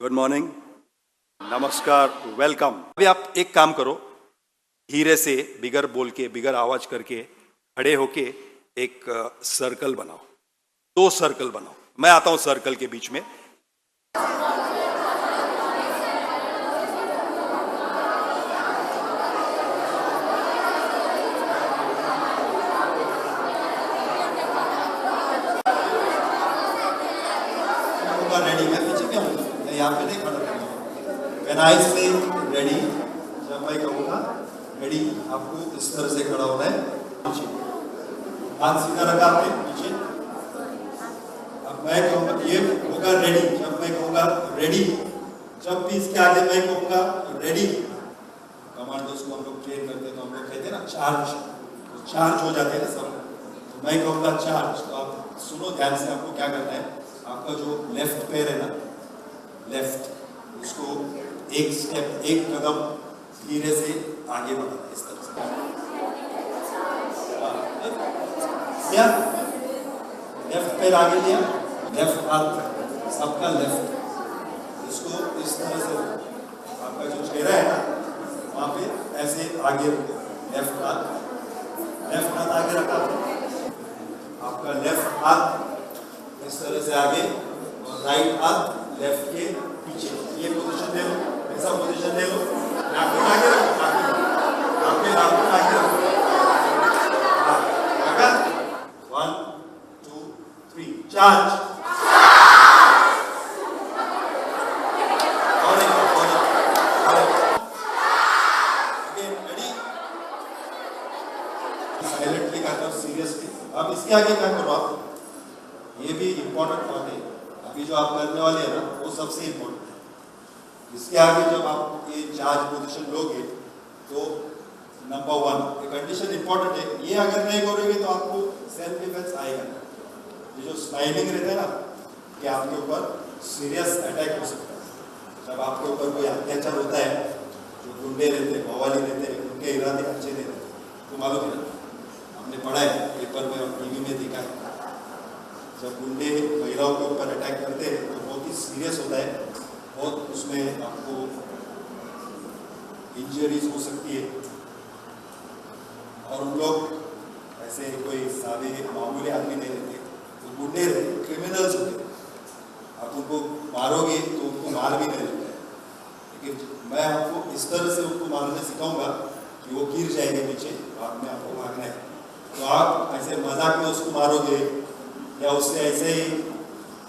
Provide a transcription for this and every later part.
Good morning, नमस्कार, welcome. अभी आप एक काम करो, धीरे से बिगर बोल के, बिगर आवाज करके, खड़े होके एक सर्कल बनाओ, 2 सर्कल बनाओ। मैं आता हूं सर्कल के बीच में। रेडी, मैं पीछे क्या हूँ, मैं यहाँ पे नहीं खड़ा रहूँगा। व्हेन आई से रेडी, जब मैं कहूँगा रेडी, आपको इस तरह से खड़ा होना है। पीछे हाथ सीधा रखा आपने पीछे। अब मैं कहूँगा ये होगा रेडी, जब मैं कहूँगा रेडी, जब भी इसके आगे मैं कहूँगा रेडी। कमांडोज को हम लोग ट्रेन करते हैं तो हम लोग कहते हैं ना चार्ज, चार्ज हो जाते हैं ना सब। तो मैं कहूँगा चार्ज, तो आप सुनो ध्यान से, आपको क्या करना है, आपका जो लेफ्ट पैर है ना, लेफ्ट, उसको एक स्टेप, एक कदम धीरे से आगे बढ़ाना है, इस तरह से। लेफ्ट पैर आगे लिया, लेफ्ट हाथ सबका लेफ्ट, इसको इस तरह से आपका जो चेहरा है ना वहाँ पे ऐसे आगे रखो। लेफ्ट हाथ आगे रखा, आपका लेफ्ट हाथ इस तरह से आगे और राइट हाथ लेफ्ट के पीछे। ये पोजीशन ले लो, ऐसा पोजीशन ले लो, नाखून आगे रखो, नाखून आगे रखो। लगा? 1 2 3 चार्ज। और एक रेडी, साइलेंटली करना, सीरियसली। अब इसके आगे क्या करो आप, ये भी इम्पोर्टेंट बात है, अभी जो आप करने वाले हैं ना वो सबसे इम्पोर्टेंट है। इसके आगे जब आप ये चार्ज पोजीशन लोगे तो नंबर 1 ये कंडीशन इम्पोर्टेंट है, ये अगर नहीं करोगे तो आपको सेल्फ डिफेंस आएगा। ये जो स्माइलिंग रहता है ना, कि आपके ऊपर सीरियस अटैक हो सकता है। जब आपके ऊपर कोई अत्याचार होता है, जो गुंडे रहते हैं, बवाली रहते हैं, उनके इरादे अच्छे नहीं रहते, तो मालूम है, हमने पढ़ा है पेपर में और टीवी में देखा है। जब गुंडे महिलाओं के ऊपर अटैक करते हैं तो बहुत ही सीरियस होता है, बहुत उसमें आपको इंजरीज हो सकती है। और उन लोग ऐसे कोई सादे मामूली आदमी नहीं रहते, तो गुंडे क्रिमिनल्स होते। आप उनको मारोगे तो उनको मार भी नहीं लगता है, लेकिन मैं आपको इस तरह से उनको मारने सिखाऊंगा कि वो गिर जाएंगे नीचे, बाद में आपको भागना है। तो आप ऐसे मजाक में उसको मारोगे या उससे ऐसे ही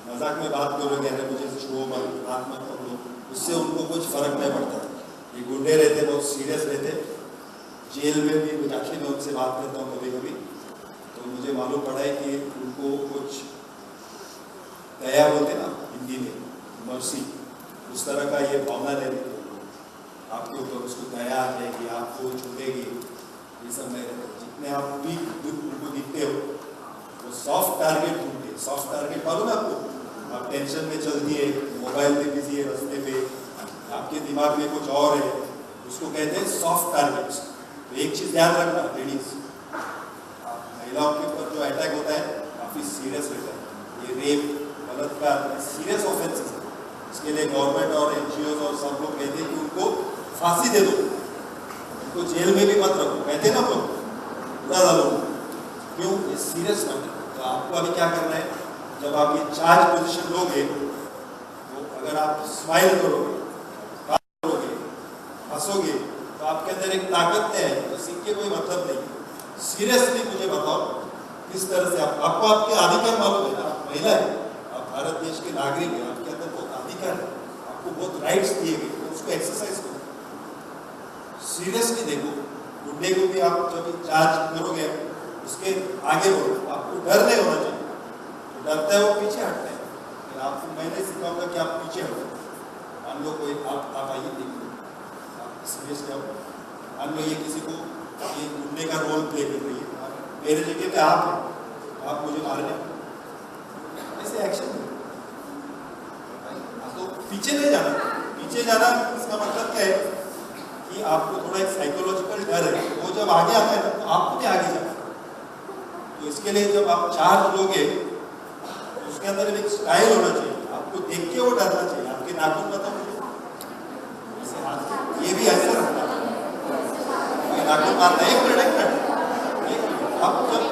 मजाक में बात करोगे, अरे मुझे छुओ मत, हाथ मत पकड़ो, उससे उनको कुछ फर्क नहीं पड़ता। ये गुंडे रहते, बहुत सीरियस रहते। जेल में भी जाके मैं उनसे बात करता हूँ कभी कभी, तो मुझे मालूम पड़ा है कि उनको कुछ दया बोलते ना हिंदी में, मर्सी, उस तरह का ये भावना नहीं रहती आपके ऊपर, उसको दया आ जाएगी, आपको छूटेगी, ये सब नहीं रहता। जितने आप भी उनको दिखते हो वो सॉफ्ट टारगेट ढूंढते। सॉफ्ट टारगेट मालूम है आपको, आप टेंशन में चलती है, मोबाइल में बिजी है, रास्ते पे आपके दिमाग में कुछ और है, उसको कहते हैं सॉफ्ट टारगेट्स। तो एक चीज ध्यान रखना, लेडीज, महिलाओं के ऊपर जो अटैक होता है काफी सीरियस रहता है। ये रेप, बलात्कार सीरियस ऑफेंसेस है। इसके लिए गवर्नमेंट और NGOs और सब लोग कहते हैं कि उनको फांसी दे दो, उनको जेल में भी मत रखो, कहते हैं ना लोग, बुरा डालो। क्यों? ये सीरियस मैटर। तो आपको अभी क्या करना है, जब आप ये चार्ज पोजीशन लोगे तो अगर आप स्माइल करोगे, बात करोगे, हंसोगे, तो आपके अंदर एक ताकत है, तो सीख के कोई मतलब नहीं। सीरियसली मुझे बताओ किस तरह से आपको आपके अधिकार मालूम है, आप महिला है, आप भारत देश के नागरिक है, आपके अंदर बहुत अधिकार है, आपको बहुत राइट्स दिए गए, तो उसको एक्सरसाइज करो। सीरियसली देखो, गुंडे को भी आप जब चार्ज करोगे उसके आगे बढ़ो, आपको डर नहीं होना चाहिए। तो डरता है वो पीछे हटता है, फिर आपको मैंने सिखाऊंगा कि आप पीछे हटो। मान लो कोई आप आइए, देखिए आप सीरियस क्या हो, मान लो ये किसी को ये गुंडे का रोल प्ले कर रही है, मेरे जगह पे आप हैं, आप मुझे मारने ऐसे एक्शन है। तो पीछे नहीं जाना, पीछे जाना इसका मतलब क्या है कि आपको थोड़ा एक साइकोलॉजिकल डर है, वो जब आगे आता है ना तो आपको भी आगे जाना। तो इसके लिए जब आप चार्ज लोगे तो उसके अंदर एक स्टाइल होना चाहिए, आपको देख के वो डरना चाहिए, आपके नाखून बताओ मुझे, ऐसे हाथ, ये भी ऐसे रखना, ये नाखून मारना। एक मिनट अब जब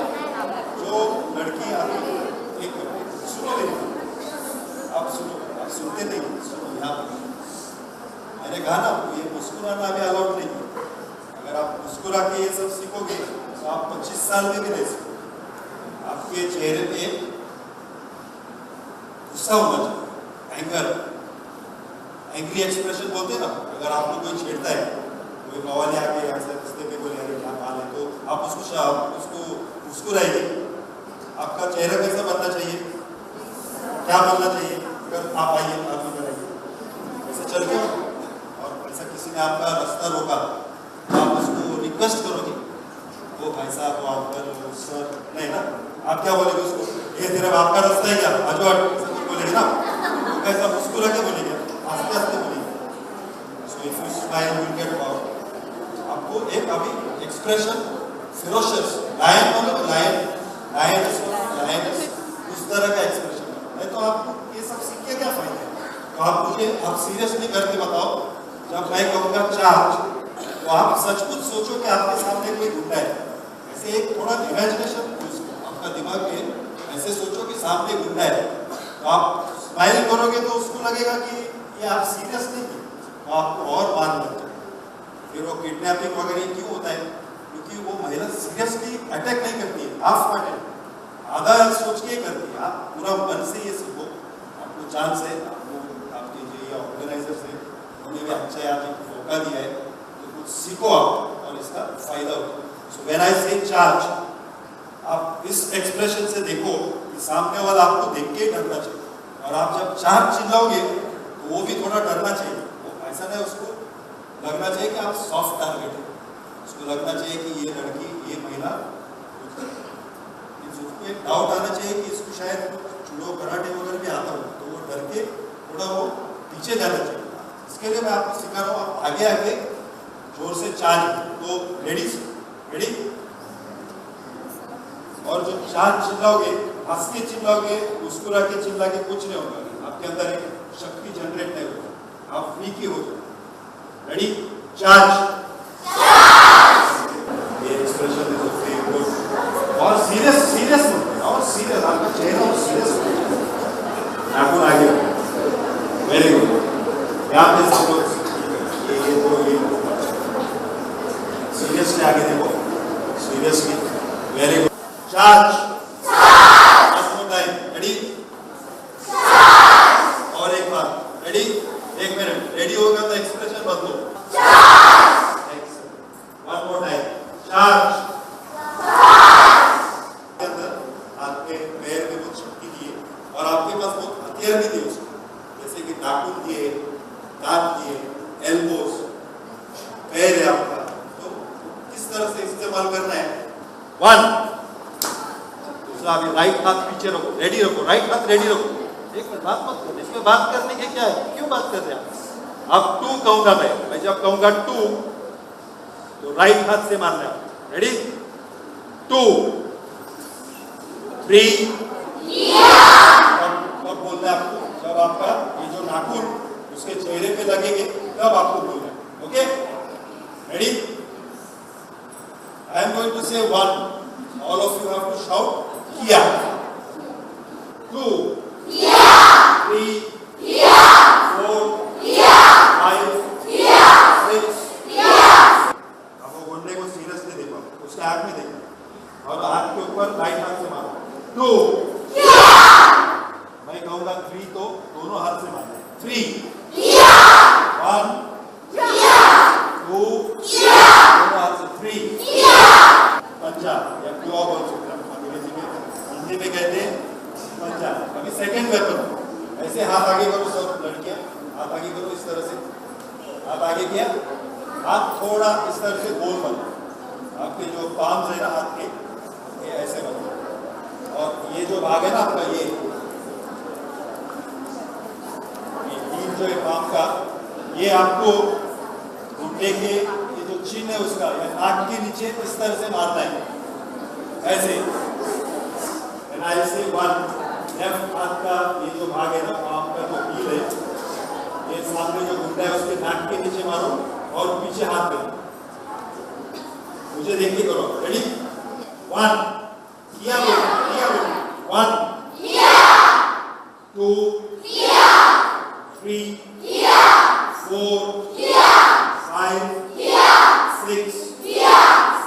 जो लड़की आती है, एक मिनट सुनो मेरी, आप सुनो, आप सुनते नहीं, सुनो यहाँ पर मैंने कहा ना ये मुस्कुराना भी अलाउड नहीं है। अगर आप मुस्कुरा के ये सब सीखोगे तो आप 25 साल में भी नहीं सीखोगे। आपके चेहरे पे गुस्सा होना चाहिए, एंगर, एंग्री एक्सप्रेशन बोलते हैं ना। अगर आपको कोई छेड़ता है, कोई कवाले आके ऐसे रास्ते पे बोले अरे क्या हाल है, तो आप उसको मुस्कुराइए। आपका चेहरा कैसा बनना चाहिए, क्या बनना चाहिए? अगर आप आइए, आप इधर आइए, ऐसे चल के, और ऐसा किसी ने आपका रास्ता रोका तो आप उसको रिक्वेस्ट करोगे, वो भाई साहब, वो अंकल, वो सर, नहीं ना, आप क्या बोलेगे उसको? ये तेरा आपका रास्ता है क्या, आजो ऐसा कुछ बोलेगे ना, तो कैसा मुस्कुरा के बोलेगे, आस्ते आस्ते बोलेगे। So if you smile you get power. आपको एक अभी एक्सप्रेशन फिरोशियस, लायन बोलो, लायन, उस तरह का एक्सप्रेशन नहीं, तो आपको ये सब सीख के क्या फायदा है? तो आप मुझे, आप सीरियसली करके बताओ, जब मैं कहूँगा चार्ज, तो आप सचमुच सोचो कि आपके सामने कोई गुंडा है। ऐसे एक थोड़ा इमेजिनेशन, आपका दिमाग में ऐसे सोचो कि सामने गुंडा है, तो आप स्माइल करोगे तो उसको लगेगा कि ये आप सीरियस नहीं है, तो आपको और मान लग जाए। फिर वो किडनैपिंग वगैरह क्यों होता है? क्योंकि वो महिला सीरियसली अटैक नहीं करती है, हाफ अटैक, आधा सोच के करती है। आप पूरा मन से ये सीखो, आपको चांस है, आपको आपके जो ये ऑर्गेनाइजर से उन्हें भी अच्छा आपको मौका दिया है, तो कुछ सीखो आप और इसका फायदा हो। सो व्हेन आई से चार्ज, आप इस एक्सप्रेशन से देखो कि सामने वाला आपको देख के डरना चाहिए, और आप जब चार्ज चिल्लाओगे तो वो भी थोड़ा डरना चाहिए। वो ऐसा नहीं, उसको लगना चाहिए कि आप सॉफ्ट टारगेट है, उसको लगना चाहिए कि ये लड़की, ये महिला, उसको एक डाउट आना चाहिए कि इसको शायद जुड़ो कराटे वगैरह भी आता हो, तो वो डर के थोड़ा वो पीछे जाना चाहिए। इसके लिए मैं आपको सिखा रहा हूँ, आप आगे आगे जोर से चार्ज। तो लेडीज रेडी, और जो चार्ज चिल्लाओगे, हंस के चिल्लाओगे, मुस्कुरा के चिल्ला के कुछ नहीं होगा, आपके अंदर एक शक्ति जनरेट नहीं होगा, आप फ्री की हो जाए। Ready, charge. ये एक्सप्रेशन इज वेरी गुड, और सीरियस और सीरियस, आपका चेहरा और सीरियस नाखून आगे, वेरी गुड। यहाँ पे सपोज ये सीरियसली आगे देखो, seriously, very good. Charge, ready, और एक बार रेडी, एक मिनट, रेडी होगा तो एक्सप्रेशन बदलो। One more time, charge. आपके पैर में बहुत शक्ति दिए, और आपके पास बहुत हथियार भी दिए उसको, जैसे कि नाखून दिए, दांत दिए, एल्बोस, पैर है आपका, तो किस तरह से इस्तेमाल करना है। वन, अभी राइट हाथ पीछे रखो, रेडी रखो, राइट हाथ रेडी रखो। एक मिनट, बात मत करो, इसमें बात करने के क्या है, क्यों बात कर रहे हैं आप? अब 2 कहूंगा मैं जब कहूंगा 2 तो राइट हाथ से मारना है। रेडी, 2 3। कब बोलना है आपको? जब आपका ये जो नाखून उसके चेहरे पे लगेंगे तब आपको बोलना है। Okay, ready, I am going to say 1, all of you have to shout किया, 2 3 4 5 6। आपको बोलने को सीरियसली देखो, उसके हाथ में देखो, और हाथ के ऊपर राइट हाथ से मारो। 2, मैं कहूंगा 3 तो दोनों हाथ से मारना है। 3 1 2 दोनों हाथ से 3 पंजा, या क्लॉ बोल सकते हैं अंग्रेजी में, हिंदी में कहते हैं पंजा। अभी सेकंड वेपन, ऐसे हाथ आगे करो, सब लड़कियां हाथ आगे करो, इस तरह से हाथ आगे किया, हाथ थोड़ा इस तरह से गोल बनो, आपके जो पाम्स है ना हाथ के, ये ऐसे बनो, और ये जो भाग है ना आपका, ये तीन जो है पाम का, ये आपको घुटने के ये जो चिन्ह है उसका, या नाक के नीचे इस तरह से मारना है, ऐसे। ऐसे 1, लेफ्ट हाथ का ये जो भाग है ना, पाम का जो हील है, ये सामने जो गुंडा है उसके नाक के नीचे मारो और पीछे हाथ पे मुझे देख के करो। रेडी 1 किया बोलो 1 2 3 4 5 6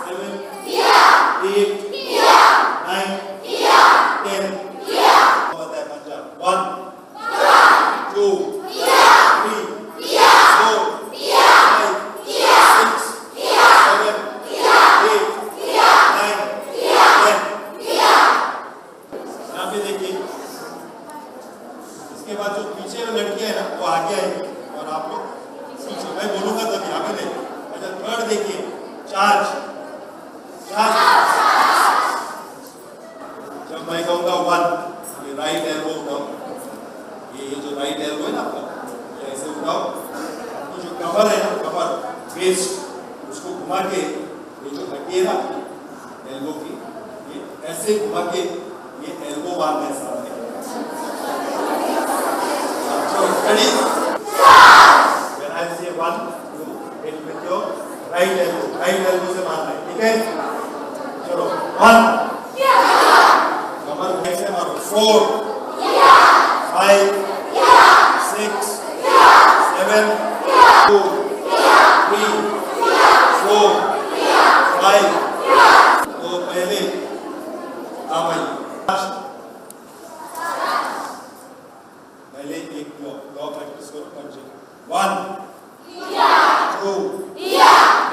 7 8 9 10 बताया पंजाब 1 2 3 4 5 6 7 8 9 10 यहाँ पे देखिए। इसके बाद जो पीछे में लड़कियां है ना वो आगे आएंगी और आप लोग पीछे। मैं बोलूंगा तभी आगे नहीं। अच्छा थर्ड देखिए चार्ज। जब मैं कहूँगा 1 ये राइट एल्बो उठाओ। ये जो राइट एल्बो है ना आपका ये ऐसे उठाओ। आपकी जो कमर है ना कमर वेस्ट उसको घुमा के ये जो हड्डी है ना एल्बो की ये ऐसे घुमा के ये एल्बो मारना है सामने। Ready? When I say 1, you hit with your right elbow से मारना है, ठीक है? चलो 1, कमर ऐसे मारो 4, 5, 6, 7, 2, 3, 4, 5. तो पहले आप आइए। पहले एक दो प्रैक्टिस करो पंजे 1 2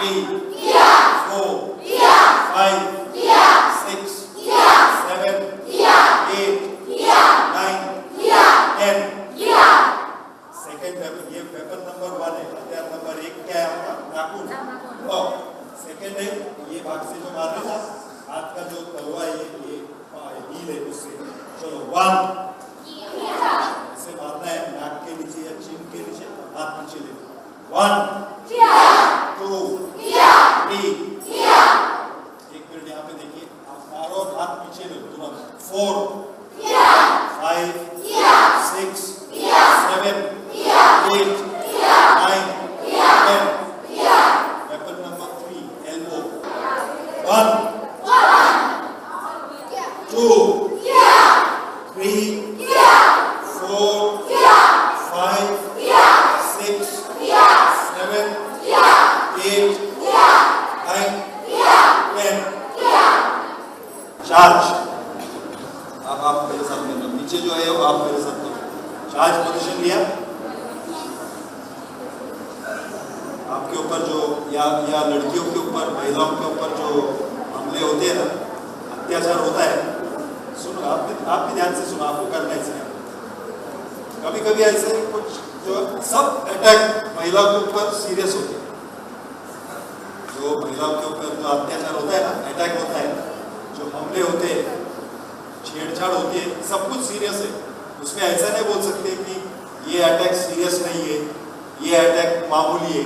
3 4 5 6 7 8 9 10 सेकंड वेपन ये वेपन नंबर 1 है। हथियार नंबर 1 क्या है आपका नाखून। सेकंड है ये भाग से जो मारने का हाथ का जो तलवा है ये हील है उससे। चलो 1 मारना है नाक के नीचे या चिन के नीचे हाथ नीचे ले 1 2 3 एक मिनट यहाँ पे देखिए आप मारो और हाथ पीछे लो तुरंत 4 5 6 7 8 9 10 वेपन नंबर 3 एल्बो 1 2 3 4 5 6 7 8 9 10 चार्ज। अब आप मेरे साथ में नीचे जो है वो आप मेरे साथ में चार्ज पोजीशन लिया। आपके ऊपर जो या लड़कियों के ऊपर महिलाओं के ऊपर जो हमले होते हैं ना अत्याचार होता है। सुनो आप भी ध्यान से सुनो आपको करना है इसलिए। कभी कभी ऐसे कुछ जो सब अटैक महिलाओं के ऊपर सीरियस होते हैं। जो महिलाओं के ऊपर जो अत्याचार होता है ना अटैक होता है जो हमले होते हैं छेड़छाड़ होती है सब कुछ सीरियस है। उसमें ऐसा नहीं बोल सकते कि ये अटैक सीरियस नहीं है ये अटैक मामूली है।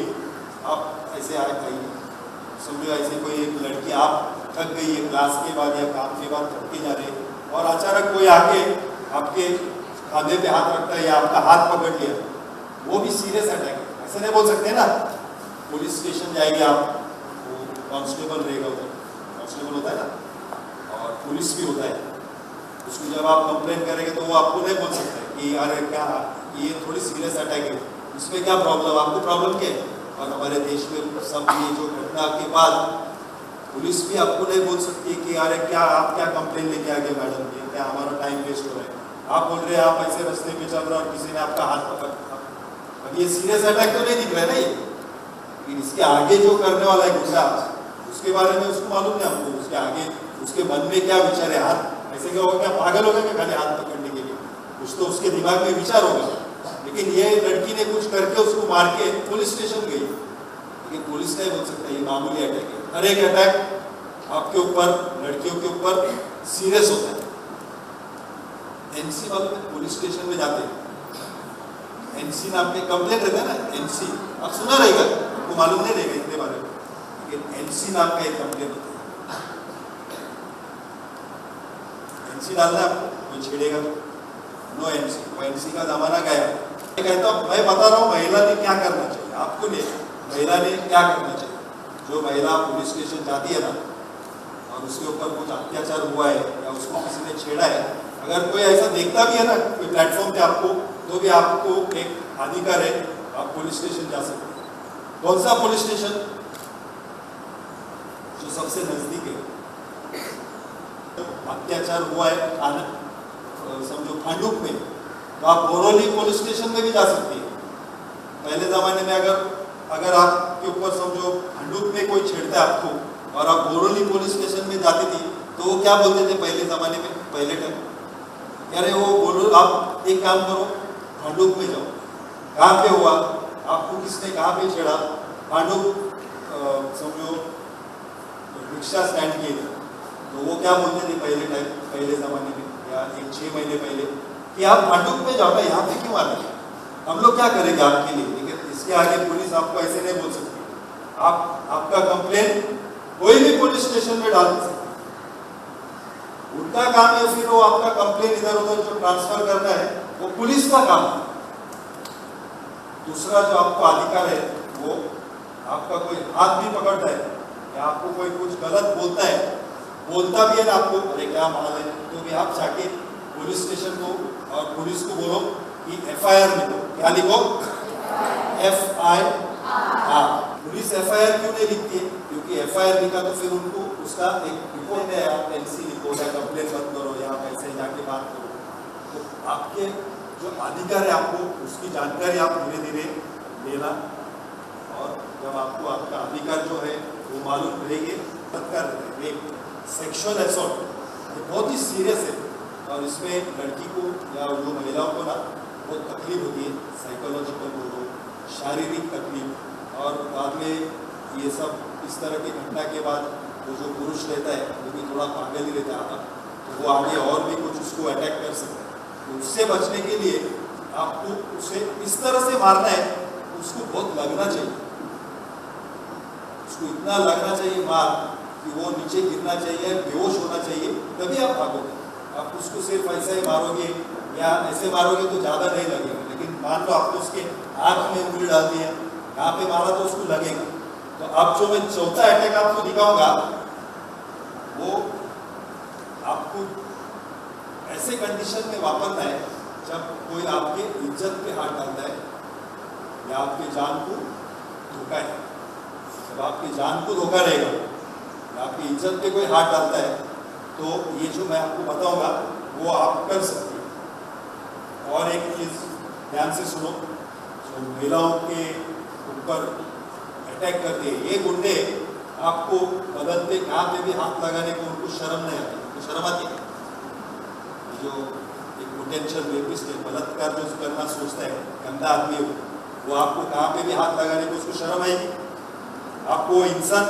आप ऐसे आइए समझो ऐसे कोई एक लड़की आप थक गई है क्लास के बाद या काम के बाद थक के जा रहे और अचानक कोई आके आपके खाने पे हाथ रखता है या आपका हाथ पकड़ लिया वो भी सीरियस अटैक है। ऐसे नहीं बोल सकते ना। पुलिस स्टेशन जाएंगे आप वो कांस्टेबल रहेगा उधर कांस्टेबल होता है ना और पुलिस भी होता है। उसको जब आप कंप्लेन करेंगे तो वो आपको नहीं बोल सकते कि अरे क्या ये थोड़ी सीरियस अटैक है इसमें क्या प्रॉब्लम आपको प्रॉब्लम क्या है। और हमारे देश में सब ये जो घटना के बाद पुलिस भी आपको नहीं बोल सकती कि अरे क्या आप क्या कंप्लेन लेके आ गए मैडम ये क्या हमारा टाइम वेस्ट हो रहा है। आप बोल रहे हैं आप ऐसे रास्ते पे चल रहे और किसी ने आपका हाथ पकड़। अब ये सीरियस अटैक तो नहीं दिख रहा है ना ये लेकिन इसके आगे जो करने वाला है गुस्सा उसके बारे में उसको मालूम नहीं आपको उसके आगे उसके मन में क्या विचार है। हाथ ऐसे क्या होगा क्या पागल होगा क्या खाली हाथ पकड़ने के लिए कुछ तो उसके दिमाग में विचार होगा। लेकिन ये लड़की ने कुछ करके उसको मार के पुलिस स्टेशन गई लेकिन पुलिस नहीं बोल सकता ये मामूली अटैक है। हर एक अटैक आपके ऊपर लड़कियों के ऊपर सीरियस होता है। एनसी वाले पुलिस स्टेशन में जाते हैं एनसी नाम के कंप्लेंट रहता है ना एनसी आप सुना रहेगा आपको मालूम नहीं रहेगा इतने बारे में लेकिन एनसी नाम का एक कंप्लेंट होता है। एनसी डालना आपको कोई छेड़ेगा नो एनसी वो एनसी का जमाना गया। मैं कहता हूँ, मैं बता रहा हूँ महिला ने क्या करना चाहिए, आपको नहीं, महिला ने क्या करना चाहिए। जो महिला पुलिस स्टेशन जाती है ना और उसके ऊपर कुछ अत्याचार हुआ है या उसको किसी ने छेड़ा है, अगर कोई ऐसा देखता भी है ना कोई प्लेटफॉर्म पे आपको, तो भी आपको एक अधिकार है, आप पुलिस स्टेशन जा सकते हैं। कौन सा पुलिस स्टेशन? जो सबसे नजदीक है। तो अत्याचार हुआ है समझो खांडूप में, तो आप बोरोली पुलिस स्टेशन में भी जा सकती है। पहले ज़माने में अगर आपके ऊपर समझो खांडूप में कोई छेड़ता है आपको और आप बोरोली पुलिस स्टेशन में जाती थी, तो वो क्या बोलते थे पहले ज़माने में, पहले टाइम, अरे वो बोलो आप एक काम करो, खांडूप में जाओ। कहाँ पे हुआ, आपको किसने कहाँ पे छेड़ा? खांडूप समझो रिक्शा स्टैंड किए थे, तो वो क्या बोलते थे पहले ज़माने में या 6 महीने पहले, कि आप खांडूप में जाओ ना, यहाँ पे क्यों आ रहे हैं, हम लोग क्या करेंगे आपके लिए। लेकिन इसके आगे पुलिस आपको ऐसे नहीं बोल सकती। आपका कंप्लेन कोई भी पुलिस स्टेशन में डाल सकते, उनका काम है फिर वो आपका कंप्लेन इधर उधर जो ट्रांसफर करना है वो पुलिस का काम है। दूसरा जो आपको अधिकार है, वो आपका कोई हाथ भी पकड़ता है या आपको कोई कुछ गलत बोलता भी है ना आपको, अरे क्या माल है, तो भी आप जाके पुलिस स्टेशन को और पुलिस को बोलो कि FIR लिखो। क्या लिखो? FIR। पुलिस FIR क्यों नहीं लिखती है? क्योंकि FIR लिखा तो फिर उनको उसका एक रिपोर्ट है, आप NC लिखो या कंप्लेन मत करो या ऐसे जाके बात करो। तो आपके जो अधिकार है आपको उसकी जानकारी आप धीरे धीरे लेना, और जब आपको आपका अधिकार जो है वो मालूम रहेगी, रेप, सेक्सुअल असॉल्ट ये बहुत ही सीरियस है, और इसमें लड़की को या जो महिलाओं को ना बहुत तकलीफ होती है, साइकोलॉजिकल बोलो, शारीरिक तकलीफ, और बाद में ये सब इस तरह की घटना के बाद वो जो पुरुष रहता है वो भी थोड़ा पागल ही रहता है, तो वो आगे और भी कुछ उसको अटैक कर सकता है। तो उससे बचने के लिए आपको उसे इस तरह से मारना है, उसको बहुत लगना चाहिए, उसको इतना लगना चाहिए मार कि वो नीचे गिरना चाहिए, बेहोश होना चाहिए, तभी आप भागोगे। आप उसको सिर्फ ऐसे ही मारोगे या ऐसे मारोगे तो ज़्यादा नहीं लगेगा, लेकिन मान लो आपने उसके आँख में उंगली डाल दी है, यहाँ पे मारा तो उसको लगेगा। तो अब जो मैं चौथा अटैक आपको दिखाऊंगा वो आपको ऐसे कंडीशन में वापरना है जब कोई आपके इज्जत पे हाथ डालता है या आपके जान को धोखा है। जब आपकी जान को धोखा रहेगा या आपकी इज्जत पे कोई हाथ डालता है, तो ये जो मैं आपको बताऊंगा वो आप कर सकते हैं। और एक चीज़ ध्यान से सुनो, जो महिलाओं के ऊपर अटैक करते हैं ये गुंडे, आपको बदन पे कहाँ पे भी हाथ लगाने को उनको शर्म नहीं आती, उनको शर्म आती है। जो एक पोटेंशियल रेपिस्ट है, बलात्कार जो करना सोचता है, गंदा आदमी हो, वो आपको कहाँ पे भी हाथ लगाने को उसको शर्म आएगी। आपको इंसान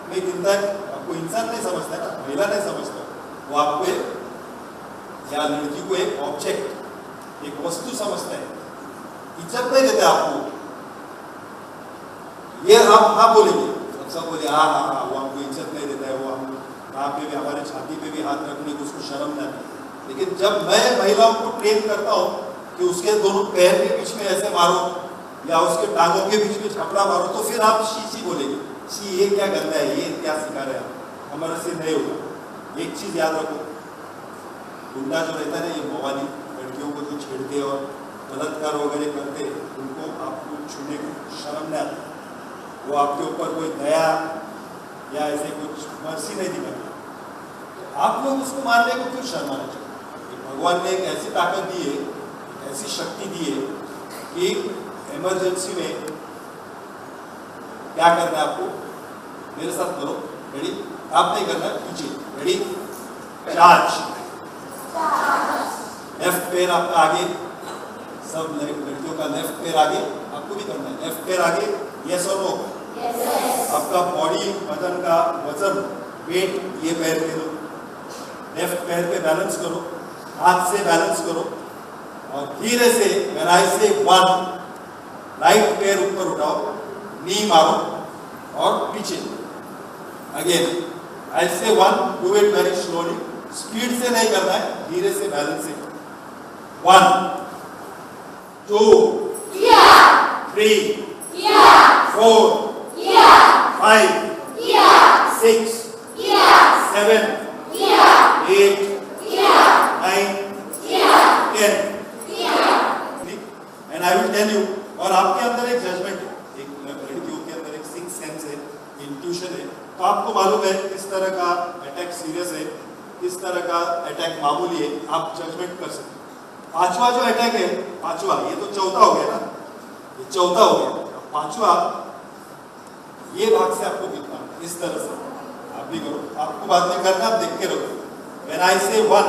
नहीं गिनता है, आपको इंसान नहीं समझता है ना, महिला नहीं समझता, वो आपको एक या लड़की को एक ऑब्जेक्ट, एक वस्तु समझता है, इज्जत नहीं देता आपको। ये हम हाँ बोलेंगे, सब बोले हाँ हाँ हाँ, वो हमको इज्जत नहीं देता है, वो हम कहाँ पे भी हमारे छाती पे भी हाथ रखने को उसको शर्म नहीं आती। लेकिन जब मैं महिलाओं को ट्रेन करता हूँ कि उसके दोनों पैर के बीच में ऐसे मारो या उसके टांगों के बीच में छपड़ा मारो, तो फिर आप शी बोलेंगे, शी ये क्या गंदा है, ये क्या सिखा रहे हैं, हमारे से नहीं होगा। एक चीज़ याद रखो, गुंडा जो रहता है ना, ये मवाली लड़कियों को जो छेड़ते और बलात्कार वगैरह करते, उनको आपको छूने को शर्म नहीं आती, वो आपके ऊपर कोई दया या ऐसे कुछ मर्सी नहीं दिखाते, तो आप लोग उसको मारने को क्यों शर्माना चाहिए। भगवान ने एक ऐसी ताकत दी है, ऐसी शक्ति दी है कि इमरजेंसी में क्या करना है आपको, मेरे साथ करो, रेडी, आप नहीं करना, पीछे, रेडी, चार्ज, लेफ्ट पैर आपका आगे, सब लड़कियों का लेफ्ट पैर आगे, आपको भी करना है, लेफ्ट पैर आगे, यस और नो, आपका बॉडी वजन का वजन वेट ये पैर पे लो, लेफ्ट पैर पे बैलेंस करो, हाथ से बैलेंस करो, और धीरे से व्हेन आई से 1, राइट पैर ऊपर उठाओ, नी मारो और पीछे, अगेन आई से 1, do it very slowly, speed से नहीं करना है, धीरे से बैलेंस से, 1 2 3 4 5 6 7 8 9 10 and I will tell you. और आपके अंदर एक जजमेंट है, एक लड़कियों के अंदर एक सिक्स सेंस है, इंट्यूशन है, तो आपको मालूम है किस तरह का अटैक सीरियस है, किस तरह का अटैक मामूली है, आप जजमेंट कर सकते हैं। पांचवा जो अटैक है, पांचवा, ये तो चौथा हो गया ना, ये चौथा हो गया। पांचवा ये भाग से आपको कितना, इस तरह से आप भी करो, आपको बाद में करना, आप देख के रखो। व्हेन आई से 1,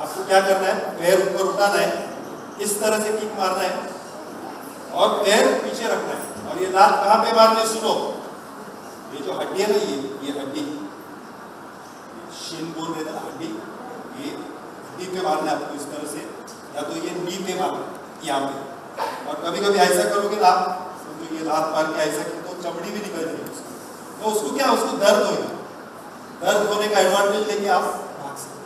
आपको क्या करना है, पैर ऊपर उठाना है, इस तरह से किक मारना है और पैर पीछे रखना है। और ये लात कहाँ पे मारने, सुनो, ये जो हड्डी है ना, ये हड्डी, शिन बोल रहे ना, हड्डी, ये हड्डी पे मारना है आपको इस तरह से, या तो ये नी पे मारना यहाँ पे। और कभी कभी ऐसा करोगे ना आप, समझो ये लात मार के ऐसा की तो चमड़ी भी निकल जाएगी उसकी, तो उसको क्या, उसको दर्द होगा, दर्द होने का एडवांटेज लेके आप भाग सकते।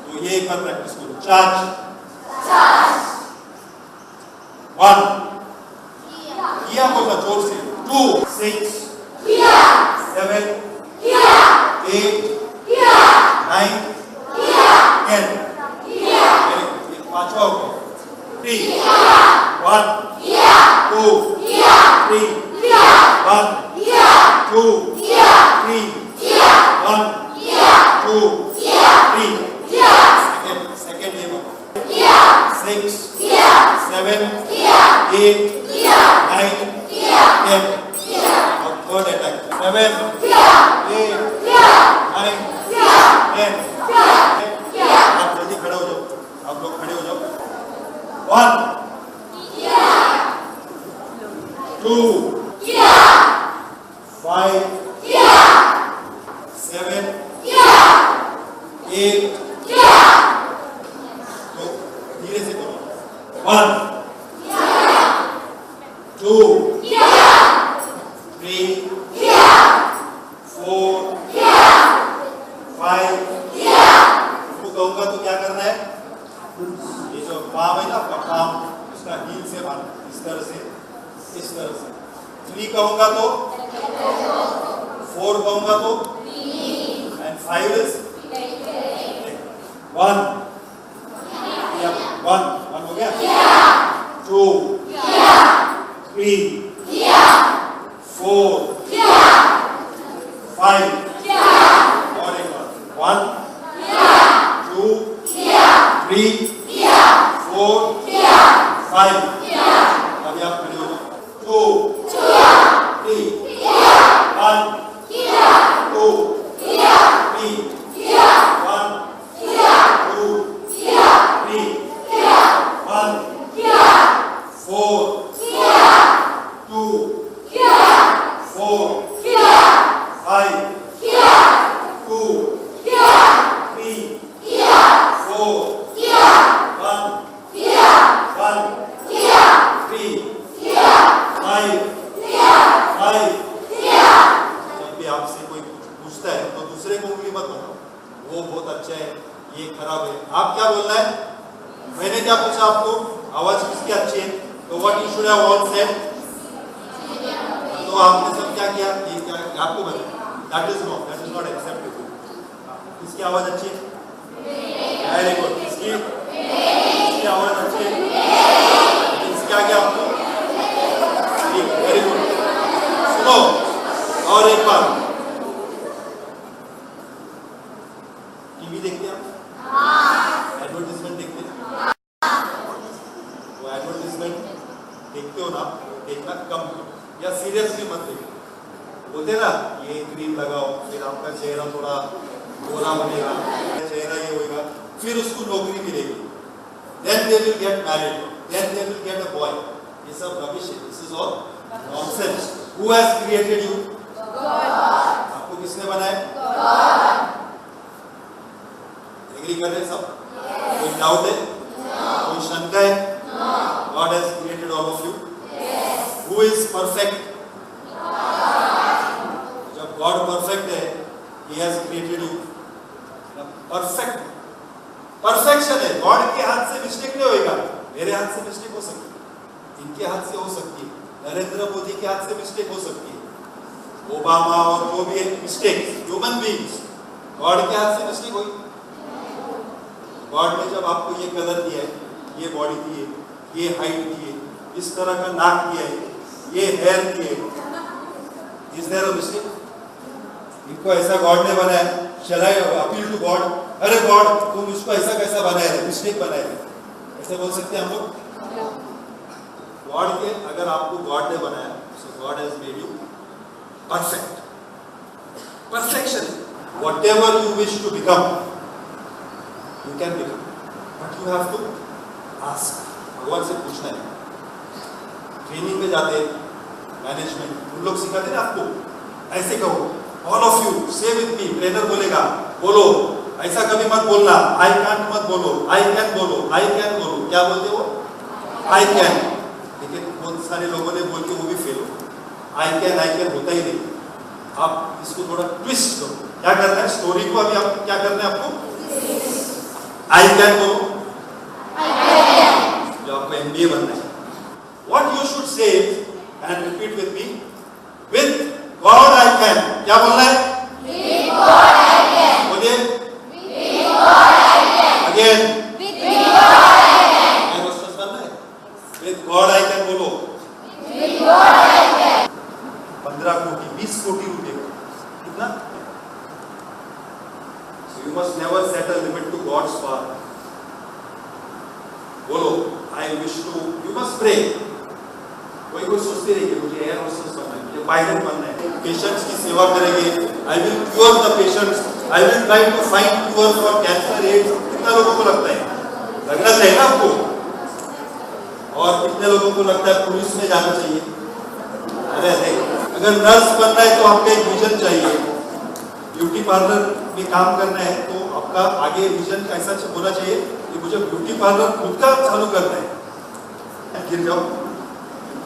तो ये एक बार प्रैक्टिस करो। चार्ज 1 किया बोला जोर से, 2 6 7 8 9 10 पांचवा हो गया, 3 1 2 3 1 2 3 1 2 3 सेकेंड ये 6 7 8 9 10 और थर्ड अटैक 7 8 9 10। आप जल्दी खड़े हो जाओ, आप लोग खड़े हो जाओ। 1 2 5 7 8, तो धीरे से करो। 1 2 3 4 5। इसको कहूंगा तो क्या करना है, ये जो पाम है ना, आपका पाम, इसका हील से मारना, इस तरह से, इस तरह से। 3 कहूंगा तो, 4 कहूंगा तो, एंड 5 इज 1 हो गया। 2 3 4 5 और एक बार 1 2 3 4 5। अभी आप खड़े हो जाओ। 2 3 1 2 3 1 2 3 1 4 2 4 5 2 3 4 1 1 3 5 5। जब भी आपसे कोई पूछता है तो दूसरे को उंगली मत बोलो, वो बहुत अच्छा है, ये खराब है। आप क्या बोलना है, मैंने क्या पूछा आपको, आवाज किसकी अच्छी है, तो what you should have all said. तो आपने सब क्या किया, ये क्या आपको बताया, that is wrong, that is not acceptable. किसकी आवाज अच्छी है, वेरी गुड, किसकी आवाज अच्छी है, इसकी आगे आपको, वेरी गुड। सुनो और एक बार, टीवी देखते हैं आप, एडवर्टाइजमेंट देखते हैं, वो एडवर्टाइजमेंट देखते हो ना, देखना कम करो या सीरियसली मत देखो। बोलते ना ये क्रीम लगाओ, फिर आपका चेहरा थोड़ा गोरा बनेगा, चेहरा ये होगा, फिर उसको नौकरी मिलेगी, then they will get married, then they will get a boy। ये सब रबिश है, this is all nonsense। Who has created you? God। आपको किसने बनाया? God। एग्री कर रहे हैं सब? कोई डाउट है? कोई शंका है? God has created all of you। Who is perfect? जब God perfect है, He has created you perfect। Perfection है, गॉड के हाथ से मिस्टेक नहीं होएगा, मेरे हाथ से मिस्टेक हो सकती है, इनके हाथ से हो सकती है, नरेंद्र मोदी के हाथ से मिस्टेक हो सकती है, ओबामा और जो भी मिस्टेक, ह्यूमन बीइंग्स, गॉड के हाथ से मिस्टेक हुई। गॉड ने जब आपको ये कलर दिया है, ये बॉडी दी है, ये हाइट दी है, इस तरह का नाक दिया है, ये हेयर दिए, इज देयर अ मिस्टेक? इनको ऐसा गॉड ने बनाया, शैल आई अपील टू गॉड, अरे गॉड तुम इसको ऐसा कैसा बनाए थे, मिस्टेक बनाए थे, ऐसे बोल सकते हैं हम लोग? गॉड के, अगर आपको गॉड ने बनाया, so God has made you perfect, perfection. Whatever you wish to become, you can become, but you have to ask. भगवान से पूछना है। ट्रेनिंग में जाते मैनेजमेंट, उन लोग सिखाते ना आपको, ऐसे कहो, ऑल ऑफ यू से विद मी, ट्रेनर बोलेगा, बोलो, ऐसा कभी मत बोलना, आई कैन मत बोलो, आई कैन बोलो, आई कैन बोलो, क्या बोलते हो? I can. लेकिन बहुत सारे लोगों ने बोल के वो भी फेल हो, आई कैन होता ही नहीं। आप इसको थोड़ा ट्विस्ट करो, क्या करना है, स्टोरी को अभी आप क्या करना है आपको, आई कैन बोलो, जो आपको एमबीए बनना है। What you should say and repeat with me, with God I can, क्या बोलना है? विद गॉड आई कैन, बोलिए, with God I can, again, with God I can, ये रोस्टर्स बनना है, विद गॉड आई कैन बोलो, विद गॉड आई कैन। 15 कोटी 20 कोटी रुपए कितना? So you must never set a limit to God's power. बोलो, I wish to, you must pray. कोई सोचते रहिए मुझे एयर होस्टेस बनना है, मुझे पायलट बनना है, पेशेंट्स की सेवा करेंगे, I will cure the patients, I will try to find cure for cancer, AIDS। कितना लोगों को लगता है? लगना चाहिए ना आपको? और कितने लोगों को लगता है पुलिस में जाना चाहिए? अरे अगर नर्स बनना है तो आपका एक विजन चाहिए, ब्यूटी पार्लर में काम करना है तो आपका आगे विजन कैसा होना चाहिए कि मुझे ब्यूटी पार्लर खुद का चालू करना है। गिर जाओ,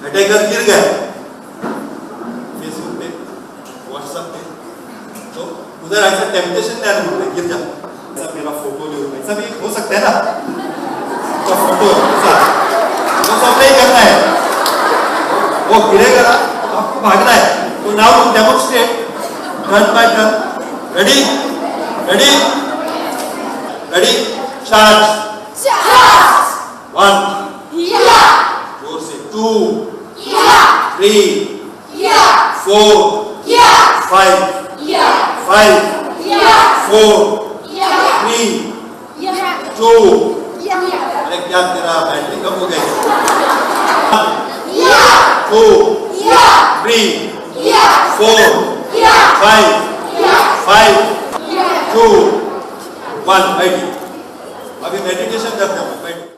अटैकर गिर गए फेसबुक पे, व्हाट्सएप पे, तो उधर ऐसा टेम्पटेशन तैयार होता है, गिर जाओ, ऐसा मेरा फोटो ले, ऐसा भी हो सकता है ना, तो फोटो तो सब नहीं करना है, वो गिरेगा ना, आपको भागना है। तो now to demonstrate turn by turn, ready ready ready, charge, 1, जोर से 2, 3, 4, 5, 4, 3, 2, अरे क्या तेरा बैटरी कम हो गई? 2, 3, 4, 5, 2, 1, बैठिए। अभी मेडिटेशन करते हैं, बैठिए।